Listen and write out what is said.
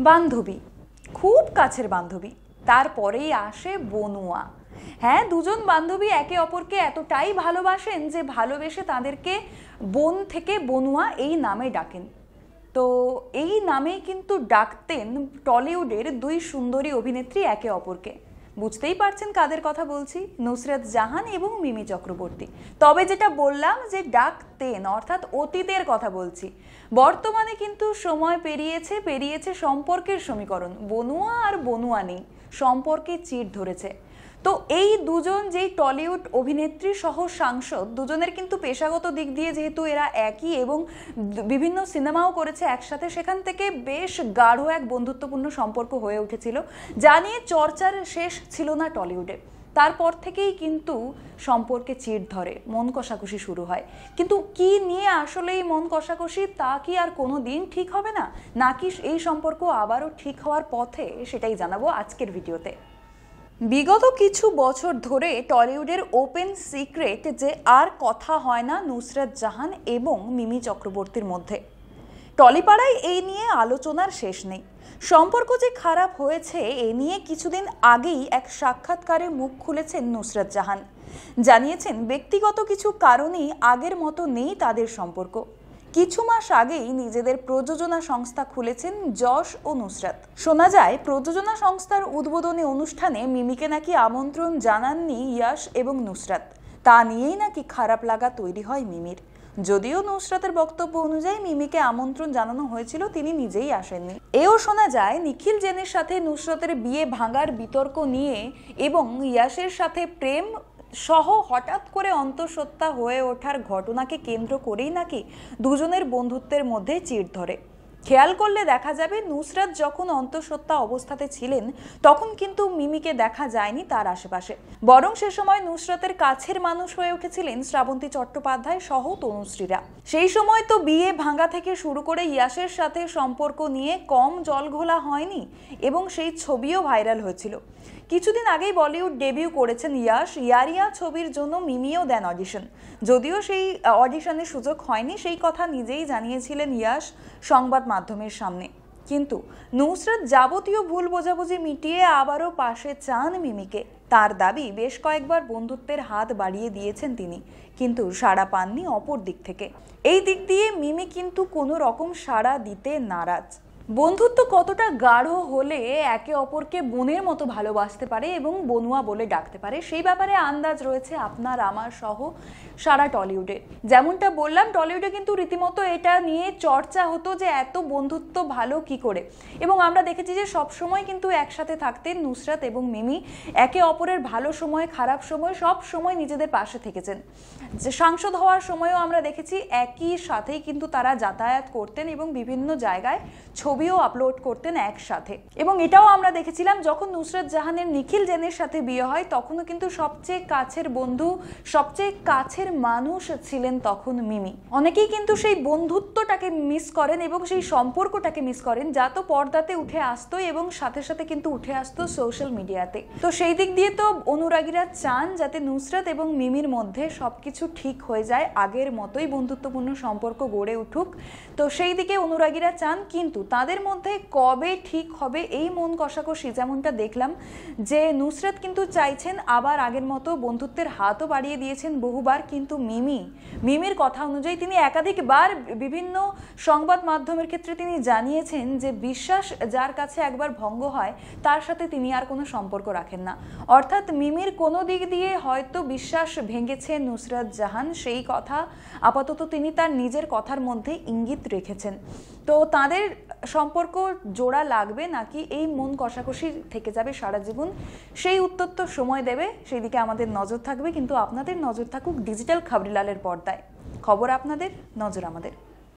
বান্ধবী, খুব কাছের বান্ধবী, তারপরেই আসে বনুয়া। হ্যাঁ, দুজন বান্ধবী একে অপরকে এতটাই ভালোবাসেন যে ভালোবেসে তাদেরকে বোন থেকে বনুয়া এই নামে ডাকেন। তো এই নামেই কিন্তু ডাকতেন টলিউডের দুই সুন্দরী অভিনেত্রী একে অপরকে। বুঝতেই পারছেন কাদের কথা বলছি, নুসরাত জাহান এবং মিমি চক্রবর্তী। তবে যেটা বললাম যে ডাকতেন, অর্থাৎ অতীতের কথা বলছি। বর্তমানে কিন্তু সময় পেরিয়েছে সম্পর্কের সমীকরণ, বনুয়া আর বনুয়া নেই, সম্পর্কে চিড় ধরেছে। তো এই দুজন যেই টলিউড অভিনেত্রী সহ সাংসদ, দুজনের কিন্তু পেশাগত দিক দিয়ে যেহেতু এরা একই এবং বিভিন্ন সিনেমাও করেছে একসাথে, সেখান থেকে বেশ গাঢ় এক বন্ধুত্বপূর্ণ সম্পর্ক হয়ে উঠেছিল, যা নিয়ে চর্চার শেষ ছিল না টলিউডে। তারপর থেকেই কিন্তু সম্পর্কে চিড় ধরে, মন কষাকষি শুরু হয়। কিন্তু কি নিয়ে আসলে এই মন কষাকষি, তা কি আর কোনো দিন ঠিক হবে না, নাকি এই সম্পর্ক আবারও ঠিক হওয়ার পথে, সেটাই জানাবো আজকের ভিডিওতে। বিগত কিছু বছর ধরে টলিউডের ওপেন সিক্রেট যে আর কথা হয় না নুসরাত জাহান এবং মিমি চক্রবর্তীর মধ্যে। টলিপাড়ায় এই নিয়ে আলোচনার শেষ নেই। সম্পর্ক যে খারাপ হয়েছে এ নিয়ে কিছুদিন আগেই এক সাক্ষাৎকারে মুখ খুলেছেন নুসরাত জাহান। জানিয়েছেন ব্যক্তিগত কিছু কারণেই আগের মতো নেই তাদের সম্পর্ক। কিছু মাস আগেই নিজেদের প্রযোজনা সংস্থা খুলেছেন যশ ও নুসরাত। শোনা যায় প্রযোজনা সংস্থার উদ্বোধনী অনুষ্ঠানে মিমিকে নাকি আমন্ত্রণ জানাননি ইয়াশ এবং নুসরাত। তা নিয়েই নাকি খারাপ লাগা তৈরি হয় মিমির। যদিও নুসরাতের বক্তব্য অনুযায়ী মিমিকে আমন্ত্রণ জানানো হয়েছিল, তিনি নিজেই আসেননি। এও শোনা যায় নিখিল জেনের সাথে নুসরাতের বিয়ে ভাঙার বিতর্ক নিয়ে এবং ইয়াশের সাথে প্রেম সহ হঠাৎ করে অন্তঃসত্ত্বা হয়ে ওঠার ঘটনাকে কেন্দ্র করেই নাকি দুজনের বন্ধুত্বের মধ্যে চিড় ধরে। খেয়াল করলে দেখা যাবে নুসরাত যখন অন্তঃসত্ত্বা অবস্থাতে ছিলেন তখন কিন্তু মিমিকে দেখা যায়নি তার আশেপাশে, বরং সে সময় নুসরাতের কাছের মানুষ হয়ে উঠেছিলেন শ্রাবন্তী চট্টোপাধ্যায় সহ তনুশ্রীরা। সেই সময় তো বিয়ে ভাঙা থেকে শুরু করে ইয়াশের সাথে সম্পর্ক নিয়ে কম জলঘোলা হয়নি এবং সেই ছবিও ভাইরাল হয়েছিল। কিছুদিন আগেই বলিউড ডেবিউ করেছেন ইয়াশ। ইয়ারিয়া ছবির জন্য মিমিও দেন অডিশন, যদিও সেই অডিশনের সুযোগ হয়নি, সেই কথা নিজেই জানিয়েছিলেন ইয়াশ সংবাদ মাধ্যমের সামনে। কিন্তু নুসরাত যাবতীয় ভুল বোঝাবুঝি মিটিয়ে আবারও পাশে চান মিমিকে। তার দাবি বেশ কয়েকবার বন্ধুত্বের হাত বাড়িয়ে দিয়েছেন তিনি, কিন্তু সাড়া পাননি অপর দিক থেকে। এই দিক দিয়ে মিমি কিন্তু কোনো রকম সাড়া দিতে নারাজ। বন্ধুত্ব কতটা গাঢ় হলে একে অপরকে বোনের মতো ভালোবাসতে পারে এবং বনুয়া বলে ডাকতে পারে, সেই ব্যাপারে আন্দাজ রয়েছে আপনার আমার সহ সারা টলিউডে। যেমনটা বললাম, টলিউডে কিন্তু রীতিমতো এটা নিয়ে চর্চা হতো যে এত বন্ধুত্ব ভালো কি করে, এবং আমরা দেখেছি যে সবসময় কিন্তু একসাথে থাকতেন নুসরাত এবং মিমি। একে অপরের ভালো সময় খারাপ সময় সব সময় নিজেদের পাশে থেকেছেন। যে সাংসদ হওয়ার সময়ও আমরা দেখেছি একই সাথেই কিন্তু তারা যাতায়াত করতেন এবং বিভিন্ন জায়গায় ছবিও আপলোড করতেন একসাথে। এবং এটাও আমরা দেখেছিলাম যখন নুসরাত জাহানের নিখিল জেনের সাথে বিয়ে হয়, তখনও কিন্তু সবচেয়ে কাছের বন্ধু, সবচেয়ে কাছের মানুষ ছিলেন তখন মিমি। অনেকেই কিন্তু সেই বন্ধুত্বটাকে মিস করেন এবং সেই সম্পর্কটাকে মিস করেন, যা তো পর্দাতে উঠে আসতো এবং সাথে সাথে কিন্তু উঠে আসতো সোশ্যাল মিডিয়াতে। তো সেই দিক দিয়ে তো অনুরাগীরা চান যাতে নুসরাত এবং মিমির মধ্যে সবকিছু ঠিক হয়ে যায়, আগের মতোই বন্ধুত্বপূর্ণ সম্পর্ক গড়ে উঠুক। তো সেই দিকে অনুরাগীরা চান, কিন্তু তাদের মধ্যে কবে ঠিক হবে এই মন কষাকষি, যেমনটা দেখলাম যে নুসরাত কিন্তু চাইছেন আবার আগের মতো, বন্ধুত্বের হাতও বাড়িয়ে দিয়েছেন বহুবার, কিন্তু মিমির কথা অনুযায়ী তিনি একাধিকবার বিভিন্ন সংবাদ মাধ্যমের ক্ষেত্রে তিনি জানিয়েছেন যে বিশ্বাস যার কাছে একবার ভঙ্গ হয় তার সাথে তিনি আর কোনো সম্পর্ক রাখেন না। অর্থাৎ মিমির কোনো দিক দিয়ে হয়তো বিশ্বাস ভেঙেছে নুসরাত জাহান, সেই কথা আপাতত তিনি তার নিজের কথার মধ্যে ইঙ্গিত রেখেছেন। তো তাদের সম্পর্ক জোড়া লাগবে নাকি এই মন কষাকষি থেকে যাবে সারা জীবন, সেই উত্তর তো সময় দেবে, সেই দিকে আমাদের নজর থাকবে। কিন্তু আপনাদের নজর থাকুক ডিজিটাল খবরিলালের পর্দায়। খবর আপনাদের, নজর আমাদের।